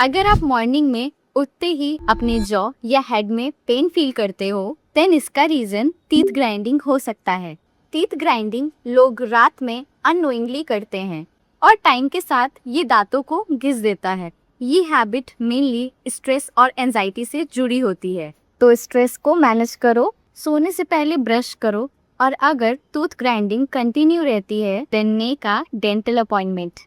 अगर आप मॉर्निंग में उठते ही अपने जॉ या हेड में पेन फील करते हो, देन इसका रीजन टीथ ग्राइंडिंग हो सकता है। टीथ ग्राइंडिंग लोग रात में अननोइंगली करते हैं और टाइम के साथ ये दांतों को घिस देता है। ये हैबिट मेनली स्ट्रेस और एंजाइटी से जुड़ी होती है। तो स्ट्रेस को मैनेज करो, सोने से पहले ब्रश करो और अगर टूथ ग्राइंडिंग कंटिन्यू रहती है, then make a dental appointment.